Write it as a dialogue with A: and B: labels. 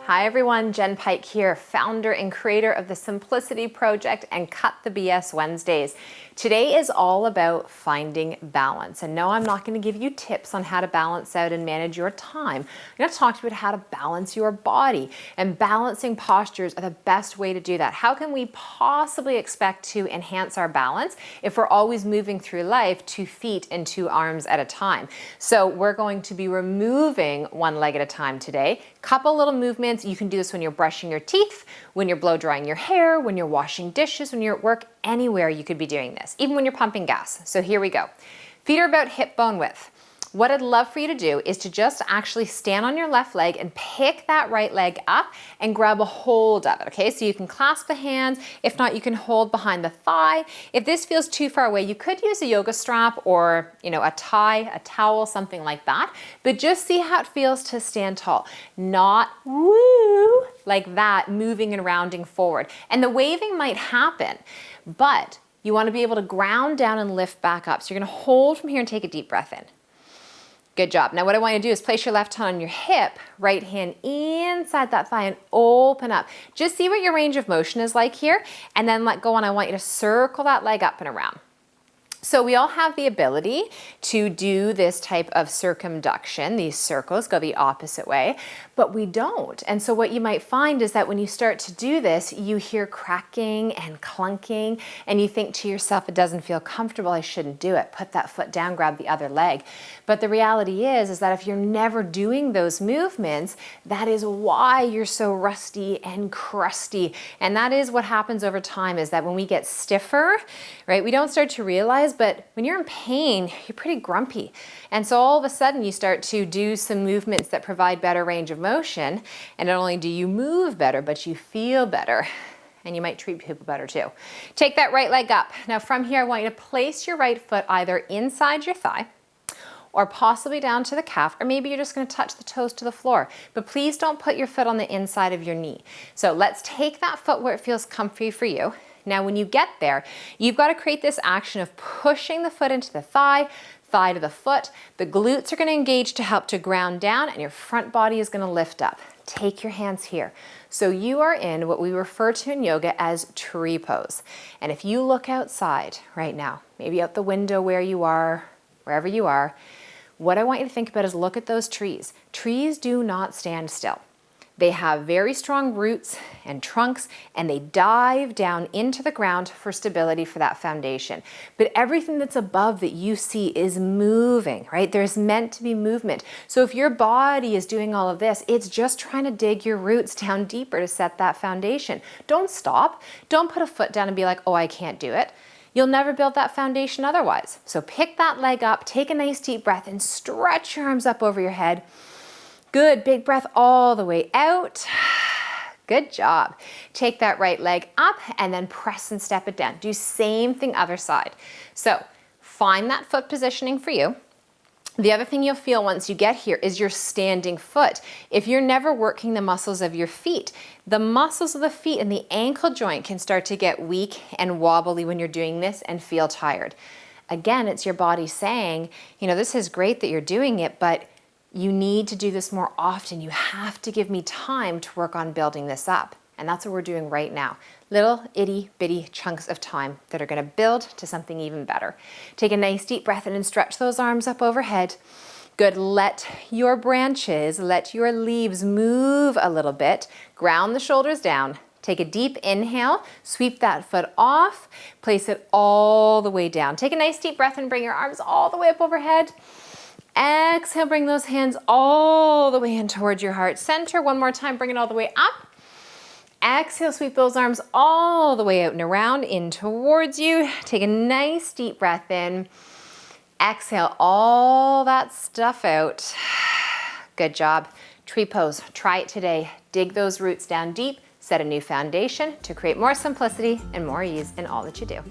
A: Hi everyone, Jenn Pike here, founder and creator of the Simplicity Project and Cut the BS Wednesdays. Today is all about finding balance. And no, I'm not going to give you tips on how to balance out and manage your time. I'm going to talk to you about how to balance your body, and balancing postures are the best way to do that. How can we possibly expect to enhance our balance if we're always moving through life 2 feet and 2 arms at a time? So we're going to be removing one leg at a time today. Couple little movements. You can do this when you're brushing your teeth, when you're blow drying your hair, when you're washing dishes, when you're at work, anywhere you could be doing this, even when you're pumping gas. So here we go. Feet are about hip bone width. What I'd love for you to do is to just actually stand on your left leg and pick that right leg up and grab a hold of it, okay? So you can clasp the hands. If not, you can hold behind the thigh. If this feels too far away, you could use a yoga strap or, a tie, a towel, something like that. But just see how it feels to stand tall. Not woo, like that, moving and rounding forward. And the waving might happen, but you want to be able to ground down and lift back up. So you're going to hold from here and take a deep breath in. Good job. Now what I want you to do is place your left hand on your hip, right hand inside that thigh and open up. Just see what your range of motion is like here, and then let go, and I want you to circle that leg up and around. So we all have the ability to do this type of circumduction. These circles go the opposite way, but we don't. And so what you might find is that when you start to do this, you hear cracking and clunking, and you think to yourself, it doesn't feel comfortable, I shouldn't do it. Put that foot down, grab the other leg. But the reality is that if you're never doing those movements, that is why you're so rusty and crusty. And that is what happens over time, is that when we get stiffer, right, we don't start to realize, but when you're in pain, you're pretty grumpy. And so all of a sudden you start to do some movements that provide better range of motion. And not only do you move better, but you feel better. And you might treat people better too. Take that right leg up. Now from here, I want you to place your right foot either inside your thigh or possibly down to the calf, or maybe you're just going to touch the toes to the floor. But please don't put your foot on the inside of your knee. So let's take that foot where it feels comfy for you. Now, when you get there, you've got to create this action of pushing the foot into the thigh, thigh to the foot. The glutes are going to engage to help to ground down, and your front body is going to lift up. Take your hands here. So you are in what we refer to in yoga as tree pose. And if you look outside right now, maybe out the window where you are, wherever you are, what I want you to think about is look at those trees. Trees do not stand still. They have very strong roots and trunks, and they dive down into the ground for stability for that foundation. But everything that's above that you see is moving, right? There's meant to be movement. So if your body is doing all of this, it's just trying to dig your roots down deeper to set that foundation. Don't stop. Don't put a foot down and be like, oh, I can't do it. You'll never build that foundation otherwise. So pick that leg up, take a nice deep breath, and stretch your arms up over your head. Good, big breath all the way out. Good job. Take that right leg up and then press and step it down. Do same thing other side. So find that foot positioning for you. The other thing you'll feel once you get here is your standing foot. If you're never working the muscles of your feet, the muscles of the feet and the ankle joint can start to get weak and wobbly when you're doing this and feel tired. Again, it's your body saying, this is great that you're doing it, but you need to do this more often. You have to give me time to work on building this up. And that's what we're doing right now. Little itty bitty chunks of time that are going to build to something even better. Take a nice deep breath in and stretch those arms up overhead. Good. Let your branches, let your leaves move a little bit. Ground the shoulders down. Take a deep inhale, sweep that foot off, place it all the way down. Take a nice deep breath and bring your arms all the way up overhead. Exhale, bring those hands all the way in towards your heart center. One more time, bring it all the way up. Exhale, sweep those arms all the way out and around in towards you. Take a nice deep breath in. Exhale all that stuff out. Good job. Tree pose, try it today. Dig those roots down deep, set a new foundation to create more simplicity and more ease in all that you do.